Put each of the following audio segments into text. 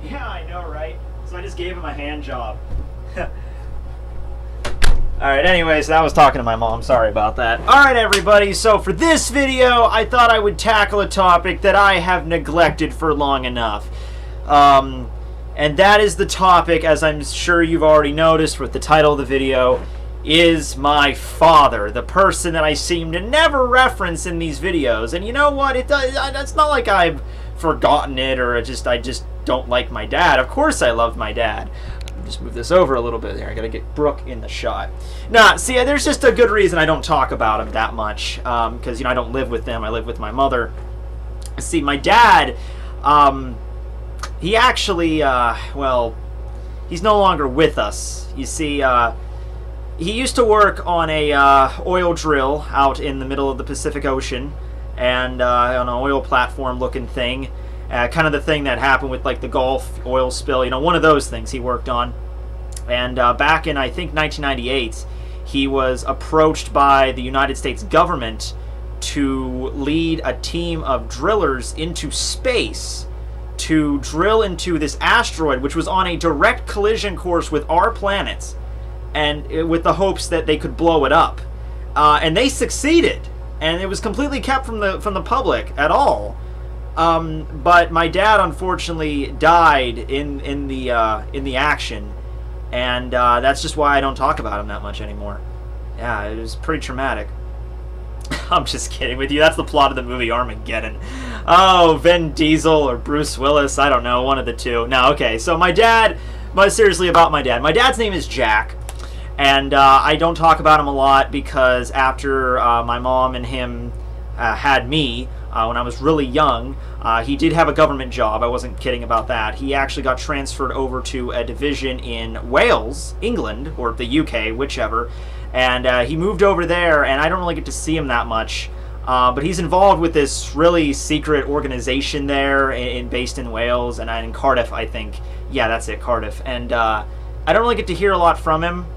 Yeah, I know, right? So I just gave him a hand job. Alright, anyways, I was talking to my mom. Sorry about that. Alright, everybody, so for this video, I thought I would tackle a topic that I have neglected for long enough. And that is the topic, as I'm sure you've already noticed with the title of the video, is my father, the person that I seem to never reference in these videos. And you know what? It's not like I've forgotten it or I just don't like my dad. Of course I love my dad. Just move this over a little bit there. I gotta get Brooke in the shot. Nah, see, there's just a good reason I don't talk about him that much. Because, you know, I don't live with them. I live with my mother. See, my dad, he actually, well, he's no longer with us. You see, he used to work on a oil drill out in the middle of the Pacific Ocean, and on an oil platform looking thing. Kind of the thing that happened with like the Gulf oil spill, you know, one of those things he worked on. And back in, I think, 1998, he was approached by the United States government to lead a team of drillers into space to drill into this asteroid, which was on a direct collision course with our planet, and with the hopes that they could blow it up. And they succeeded, and it was completely kept from the public at all. But my dad unfortunately died in the action, and that's just why I don't talk about him that much anymore. Yeah, it was pretty traumatic. I'm just kidding with you. That's the plot of the movie Armageddon. Oh, Vin Diesel or Bruce Willis, I don't know, one of the two. No, okay, so my dad, but seriously about my dad. My dad's name is Jack, and I don't talk about him a lot because after my mom and him had me, when I was really young, he did have a government job. I wasn't kidding about that. He actually got transferred over to a division in Wales, England, or the UK, whichever. And he moved over there, and I don't really get to see him that much. But he's involved with this really secret organization there, based in Wales, and in Cardiff, I think. Yeah, that's it, Cardiff. And I don't really get to hear a lot from him.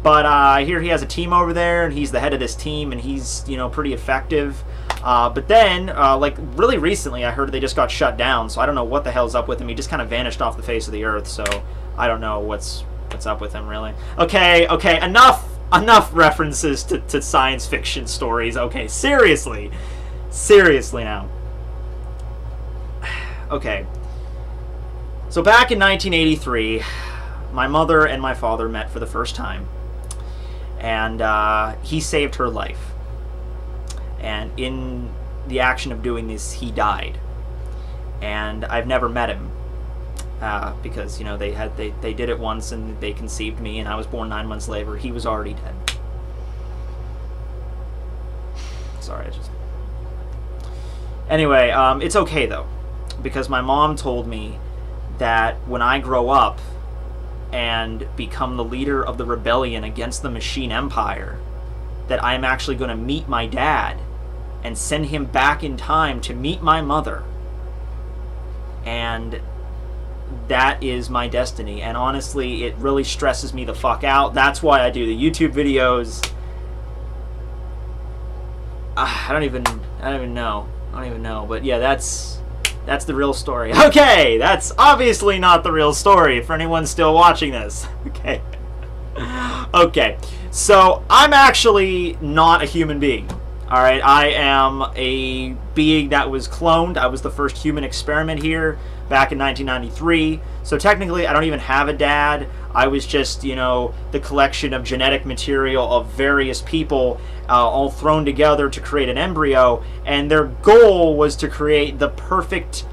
But I hear he has a team over there, and he's the head of this team, and he's, you know, pretty effective. But then, like, really recently, I heard they just got shut down, so I don't know what the hell's up with him. He just kind of vanished off the face of the earth, so I don't know what's up with him, really. Okay, enough references to science fiction stories. Okay, seriously now. Okay. So back in 1983, my mother and my father met for the first time. And he saved her life. And in the action of doing this, he died. And I've never met him. Because, you know, they did it once and they conceived me, and I was born 9 months later. He was already dead. Sorry, Anyway, it's okay, though. Because my mom told me that when I grow up and become the leader of the rebellion against the Machine Empire, that I'm actually going to meet my dad and send him back in time to meet my mother. And that is my destiny. And honestly, it really stresses me the fuck out. That's why I do the YouTube videos. I don't even know. But yeah, that's the real story. Okay, that's obviously not the real story for anyone still watching this. Okay. Okay, so I'm actually not a human being. Alright, I am a being that was cloned. I was the first human experiment here back in 1993. So technically, I don't even have a dad. I was just, you know, the collection of genetic material of various people all thrown together to create an embryo. And their goal was to create the perfect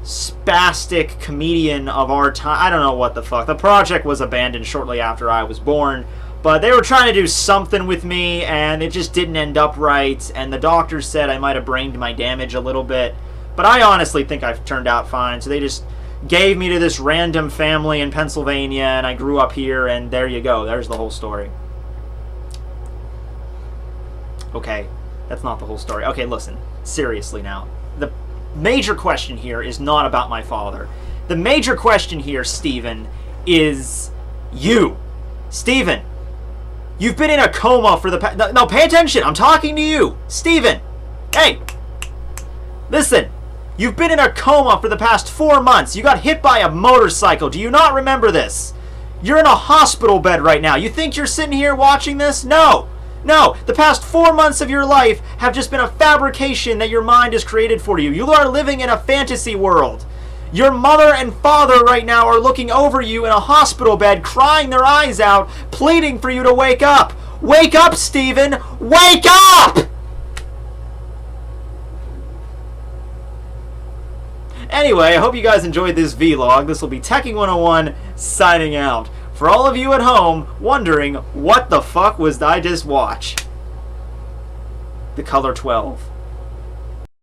spastic comedian of our time. I don't know what the fuck. The project was abandoned shortly after I was born. But they were trying to do something with me, and it just didn't end up right. And the doctors said I might have brained my damage a little bit. But I honestly think I've turned out fine. So they just gave me to this random family in Pennsylvania, and I grew up here, and there you go. There's the whole story. Okay, that's not the whole story. Okay, listen. Seriously now. The major question here is not about my father. The major question here, Steven, is you. Steven. You've been in a coma for the past... No, pay attention. I'm talking to you. Steven. Hey. Listen. You've been in a coma for the past 4 months. You got hit by a motorcycle. Do you not remember this? You're in a hospital bed right now. You think you're sitting here watching this? No. No. The past 4 months of your life have just been a fabrication that your mind has created for you. You are living in a fantasy world. Your mother and father right now are looking over you in a hospital bed, crying their eyes out, pleading for you to wake up. Wake up, Steven! Wake up! Anyway, I hope you guys enjoyed this vlog. This will be Tekking 101 signing out. For all of you at home wondering, what the fuck was I just watch? The color 12.